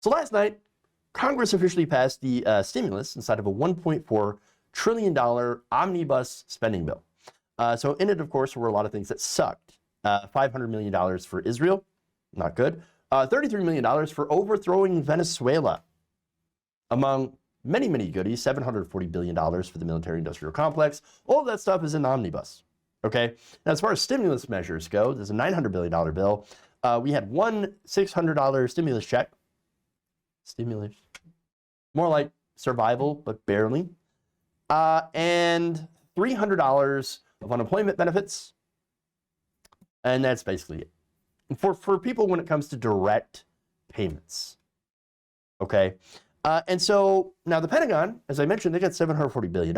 So last night, Congress officially passed the stimulus inside of a $1.4 trillion omnibus spending bill. So in it, of course, were a lot of things that sucked. $500 million for Israel, not good. $33 million for overthrowing Venezuela. Among many, many goodies, $740 billion for the military-industrial complex. All of that stuff is in the omnibus, okay? Now, as far as stimulus measures go, there's a $900 billion bill. We had one $600 stimulus check. Stimulus. More like survival, but barely. And $300 of unemployment benefits. And that's basically it. For people when it comes to direct payments, okay? And so now the Pentagon, as I mentioned, they got $740 billion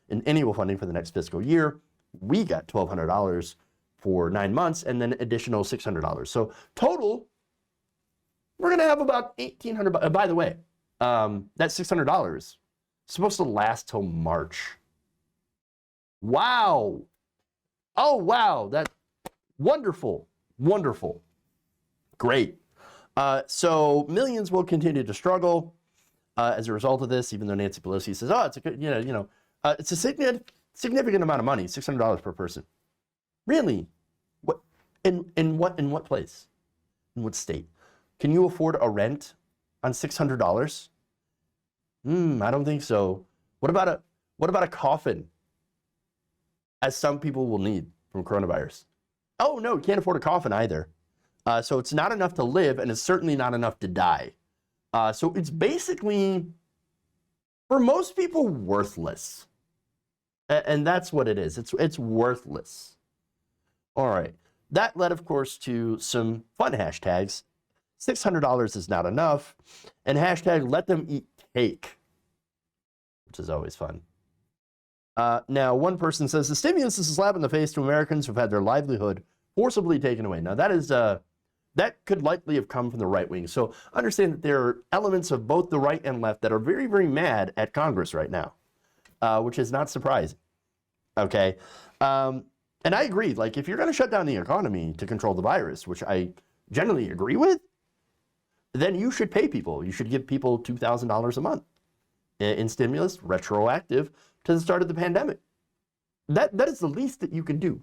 in annual funding for the next fiscal year. We got $1,200 for 9 months and then additional $600. So total, we're going to have about $1,800. By the way, that $600 is supposed to last till March. Wow. Oh, wow. That's wonderful. Wonderful. Great. So millions will continue to struggle as a result of this, even though Nancy Pelosi says, oh, it's a good, it's a significant amount of money, $600 per person. Really? What in what place? In what state? Can you afford a rent on $600? I don't think so. What about a coffin? As some people will need from coronavirus. Oh no, you can't afford a coffin either. So it's not enough to live, and it's certainly not enough to die. So it's basically, for most people, worthless. And that's what it is. It's worthless. All right. That led, of course, to some fun hashtags. $600 is not enough. And hashtag let them eat cake, which is always fun. Now, one person says, the stimulus is a slap in the face to Americans who've had their livelihood forcibly taken away. Now, that is that could likely have come from the right wing. So understand that there are elements of both the right and left that are very, very mad at Congress right now, which is not surprising. Okay. And I agree, like if you're going to shut down the economy to control the virus, which I generally agree with, then you should pay people. You should give people $2,000 a month in stimulus, retroactive to the start of the pandemic. That is the least that you can do.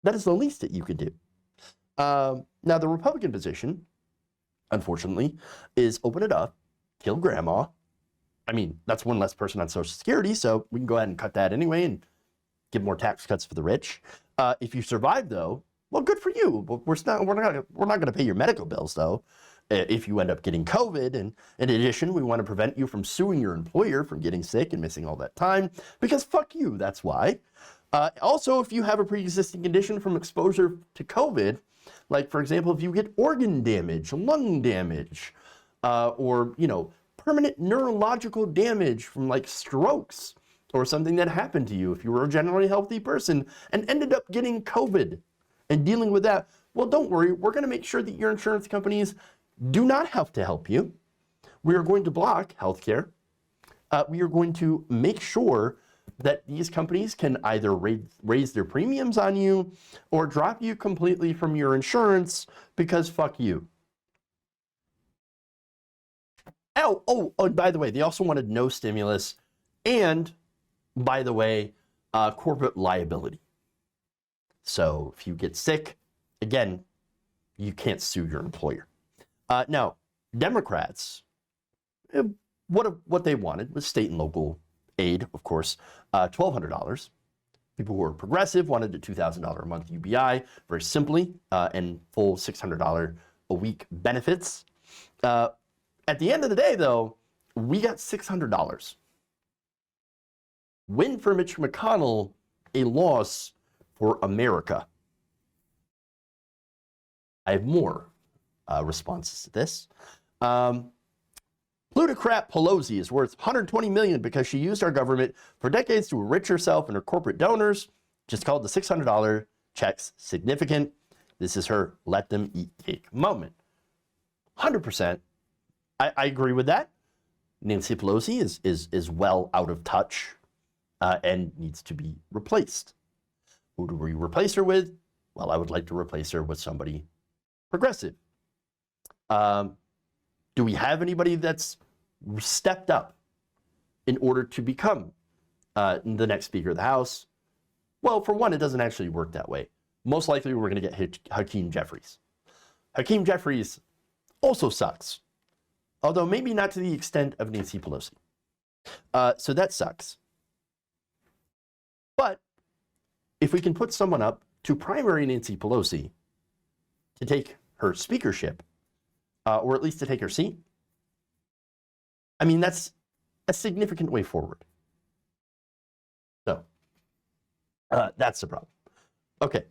That is the least that you can do. Now, the Republican position, unfortunately, is open it up, kill grandma. I mean, that's one less person on Social Security, so we can go ahead and cut that anyway and give more tax cuts for the rich. If you survive, though, well, good for you. We're not going to pay your medical bills, though, if you end up getting COVID. And in addition, we want to prevent you from suing your employer from getting sick and missing all that time, because fuck you, that's why. Also, if you have a pre-existing condition from exposure to COVID, like, for example, if you get organ damage, lung damage, or, permanent neurological damage from, like, strokes or something that happened to you if you were a generally healthy person and ended up getting COVID and dealing with that, well, don't worry. We're going to make sure that your insurance companies do not have to help you. We are going to block healthcare. We are going to make sure that these companies can either raise their premiums on you or drop you completely from your insurance because fuck you. Oh, by the way, they also wanted no stimulus and, by the way, corporate liability. So if you get sick, again, you can't sue your employer. Now, Democrats, what they wanted was state and local aid, of course, $1,200. People who are progressive wanted a $2,000 a month UBI, very simply, and full $600 a week benefits. At the end of the day, though, we got $600. Win for Mitch McConnell, a loss for America. I have more responses to this. Plutocrat Pelosi is worth $120 million because she used our government for decades to enrich herself and her corporate donors. Just called the $600 checks significant. This is her let them eat cake moment. 100%. I agree with that. Nancy Pelosi is well out of touch and needs to be replaced. Who do we replace her with? Well, I would like to replace her with somebody progressive. Do we have anybody that's stepped up in order to become the next Speaker of the House? Well, for one, it doesn't actually work that way. Most likely, we're going to get Hakeem Jeffries. Hakeem Jeffries also sucks, although maybe not to the extent of Nancy Pelosi. So that sucks. But if we can put someone up to primary Nancy Pelosi to take her speakership, or at least to take her seat, I mean, that's a significant way forward. So that's the problem. Okay,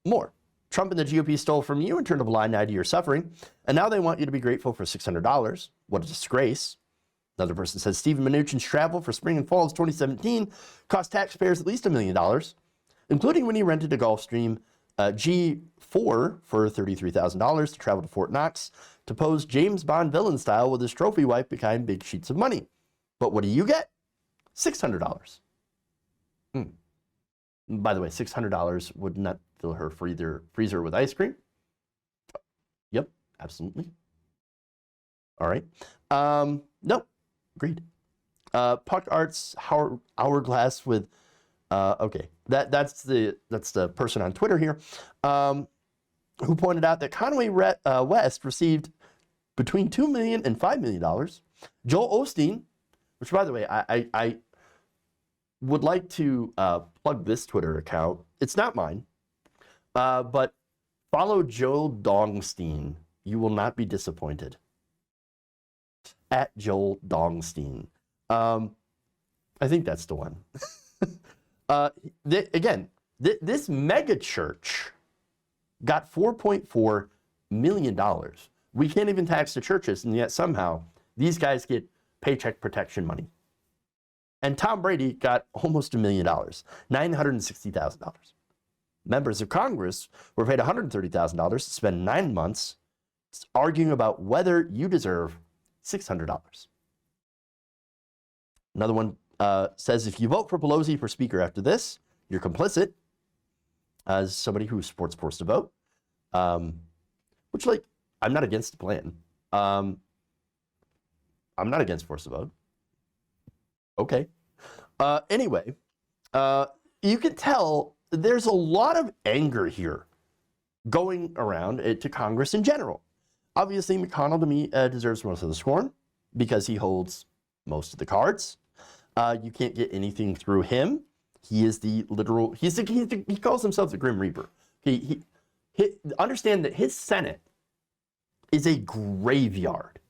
more. Trump and the GOP stole from you and turned a blind eye to your suffering, and now they want you to be grateful for $600. What a disgrace. Another person says Stephen Mnuchin's travel for spring and fall of 2017 cost taxpayers at least $1 million, including when he rented a Gulfstream G4 for $33,000 to travel to Fort Knox to pose James Bond villain style with his trophy wife behind big sheets of money. But what do you get? $600. By the way, $600 would not fill her freezer with ice cream. Yep, absolutely. All right. No, agreed. Puck Arts Hourglass with okay. That's the person on Twitter here, who pointed out that Conway West received between $2 million and $5 million. Joel Osteen, which by the way, I would like to plug this Twitter account. It's not mine, but follow Joel Dongstein. You will not be disappointed. At Joel Dongstein. I think that's the one. This mega church got $4.4 million. We can't even tax the churches, and yet somehow these guys get paycheck protection money. And Tom Brady got almost $1 million, $960,000. Members of Congress were paid $130,000 to spend 9 months arguing about whether you deserve $600. Another one says, if you vote for Pelosi for Speaker after this, you're complicit. As somebody who supports forced to vote, which, like, I'm not against the plan. I'm not against forced to vote. Okay. Anyway, you can tell there's a lot of anger here going around to Congress in general. Obviously, McConnell, to me, deserves most of the scorn because he holds most of the cards. You can't get anything through him. He is the literal, he calls himself the Grim Reaper. He understand that his Senate is a graveyard.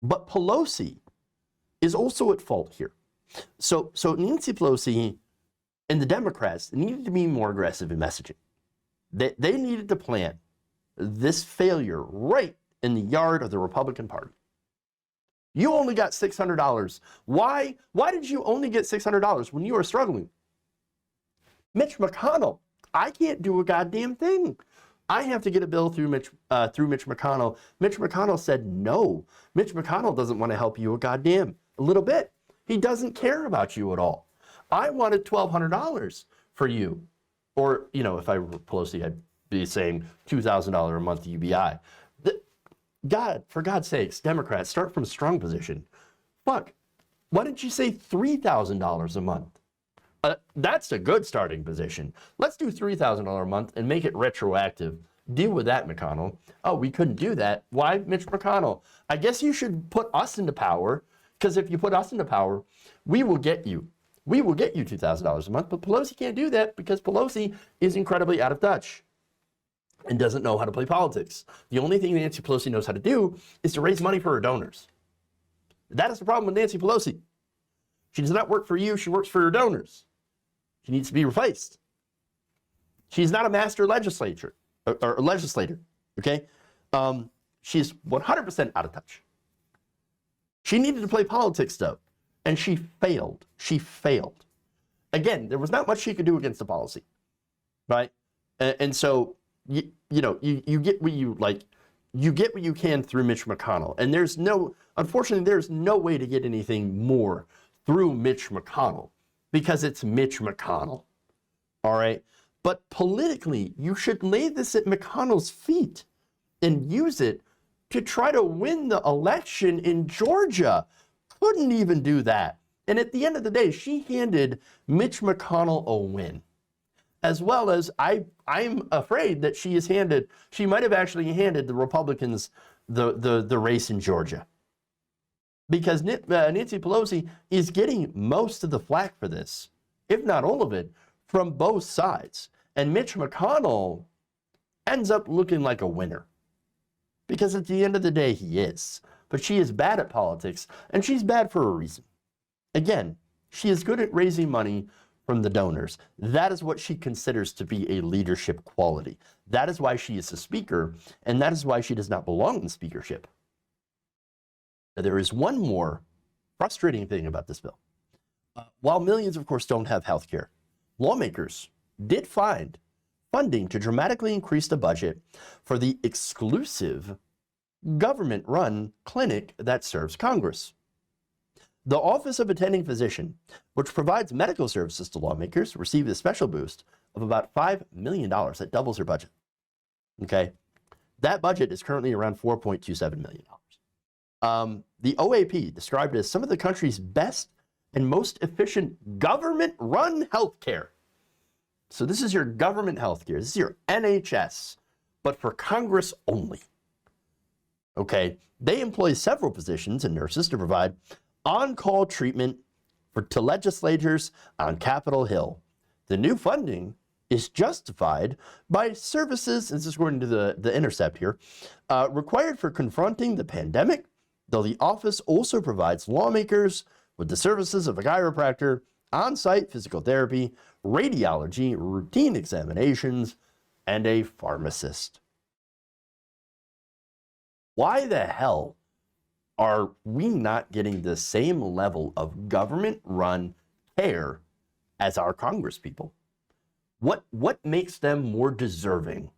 But Pelosi is also at fault here. So Nancy Pelosi and the Democrats needed to be more aggressive in messaging. They needed to plant this failure right in the yard of the Republican Party. You only got $600. Why did you only get $600 when you were struggling? Mitch McConnell, I can't do a goddamn thing. I have to get a bill through Mitch McConnell. Mitch McConnell said no. Mitch McConnell doesn't want to help you a little bit. He doesn't care about you at all. I wanted $1,200 for you. Or, if I were Pelosi, I'd be saying $2,000 a month UBI. For God's sakes, Democrats, start from a strong position. Fuck, why didn't you say $3,000 a month? That's a good starting position. Let's do $3,000 a month and make it retroactive. Deal with that, McConnell. Oh, we couldn't do that. Why, Mitch McConnell? I guess you should put us into power, because if you put us into power, we will get you. We will get you $2,000 a month, but Pelosi can't do that because Pelosi is incredibly out of touch and doesn't know how to play politics. The only thing Nancy Pelosi knows how to do is to raise money for her donors. That is the problem with Nancy Pelosi. She does not work for you, she works for her donors. She needs to be replaced. She's not a master legislator, okay? She's 100% out of touch. She needed to play politics, though, and she failed. She failed. Again, there was not much she could do against the policy, right? And so, you get what you like. You get what you can through Mitch McConnell, and unfortunately, there's no way to get anything more through Mitch McConnell because it's Mitch McConnell. All right, but politically, you should lay this at McConnell's feet and use it to try to win the election in Georgia. Couldn't even do that. And at the end of the day, she handed Mitch McConnell a win. As well as I'm afraid that she might have actually handed the Republicans the race in Georgia. Because Nancy Pelosi is getting most of the flack for this, if not all of it, from both sides. And Mitch McConnell ends up looking like a winner. Because at the end of the day, he is. But she is bad at politics, and she's bad for a reason. Again, she is good at raising money from the donors. That is what she considers to be a leadership quality. That is why she is a speaker, and that is why she does not belong in speakership. Now, there is one more frustrating thing about this bill. While millions, of course, don't have health care, lawmakers did find funding to dramatically increase the budget for the exclusive government-run clinic that serves Congress. The Office of Attending Physician, which provides medical services to lawmakers, received a special boost of about $5 million. That doubles their budget. Okay? That budget is currently around $4.27 million. The OAP described it as some of the country's best and most efficient government-run healthcare. So this is your government healthcare. This is your NHS, but for Congress only. Okay? They employ several physicians and nurses to provide on-call treatment to legislators on Capitol Hill. The new funding is justified by services, this is according to the Intercept here, required for confronting the pandemic, though the office also provides lawmakers with the services of a chiropractor, on-site physical therapy, radiology, routine examinations, and a pharmacist. Why the hell are we not getting the same level of government-run care as our Congress people? What makes them more deserving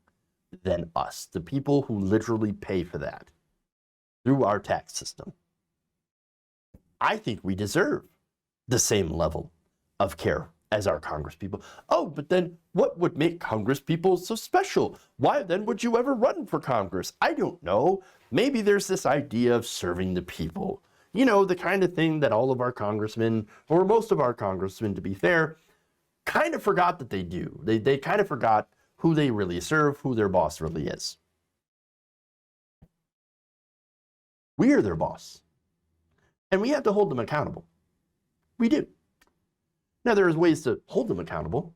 than us, the people who literally pay for that through our tax system? I think we deserve the same level of care as our Congress people. Oh, but then what would make Congress people so special? Why then would you ever run for Congress? I don't know. Maybe there's this idea of serving the people. You know, the kind of thing that all of our congressmen, or most of our congressmen, to be fair, kind of forgot that they do. They kind of forgot who they really serve, who their boss really is. We are their boss. And we have to hold them accountable. We do. Now, there are ways to hold them accountable,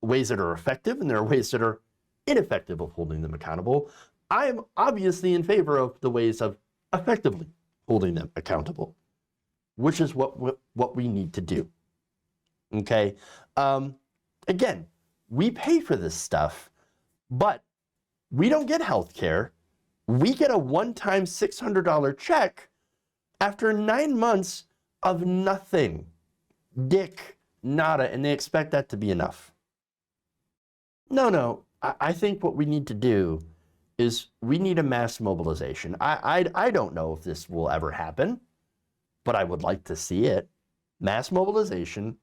ways that are effective, and there are ways that are ineffective of holding them accountable. I am obviously in favor of the ways of effectively holding them accountable, which is what we need to do. Okay? Again, we pay for this stuff, but we don't get health care. We get a one-time $600 check after 9 months of nothing. Dick, nada, and they expect that to be enough. No, I think what we need to do is we need a mass mobilization. I don't know if this will ever happen, but I would like to see it. Mass mobilization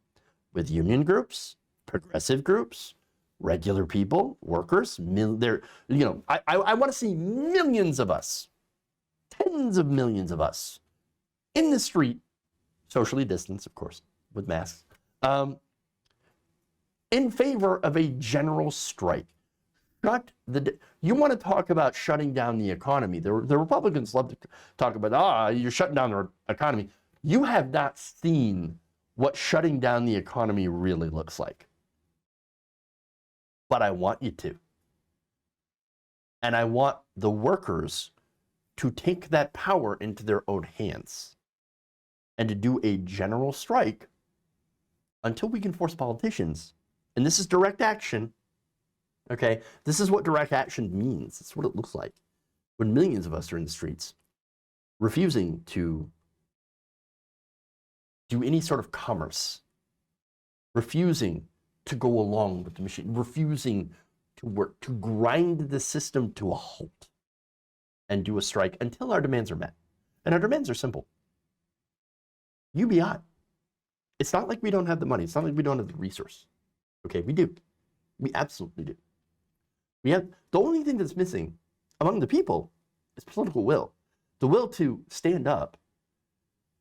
with union groups, progressive groups, regular people, workers. I want to see millions of us, tens of millions of us, in the street, socially distanced, of course, with masks, in favor of a general strike. You want to talk about shutting down the economy. The Republicans love to talk about, you're shutting down the economy. You have not seen what shutting down the economy really looks like. But I want you to. And I want the workers to take that power into their own hands and to do a general strike until we can force politicians. And this is direct action. Okay, this is what direct action means. It's what it looks like when millions of us are in the streets refusing to do any sort of commerce, refusing to go along with the machine, refusing to work, to grind the system to a halt and do a strike until our demands are met. And our demands are simple. UBI. It's not like we don't have the money. It's not like we don't have the resource. Okay, we do. We absolutely do. We have the only thing that's missing among the people is political will. The will to stand up,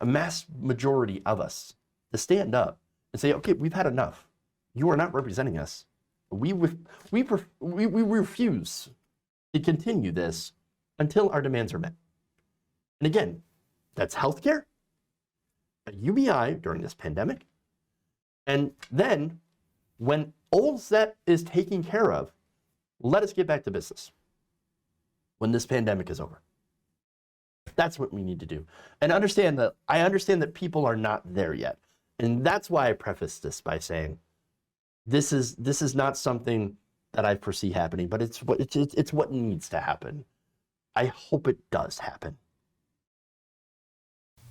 a mass majority of us, to stand up and say, okay, we've had enough. You are not representing us. We refuse to continue this until our demands are met. And again, that's healthcare, a UBI during this pandemic, and then when all that is taken care of, let us get back to business when this pandemic is over. That's what we need to do. And I understand that people are not there yet. And that's why I preface this by saying, this is not something that I foresee happening, but it's what needs to happen. I hope it does happen.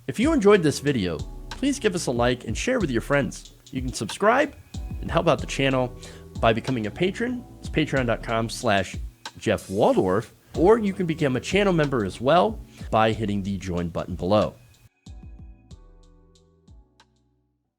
If you enjoyed this video, please give us a like and share with your friends. You can subscribe and help out the channel by becoming a patron. It's patreon.com/Jeff Waldorf, or you can become a channel member as well by hitting the join button below.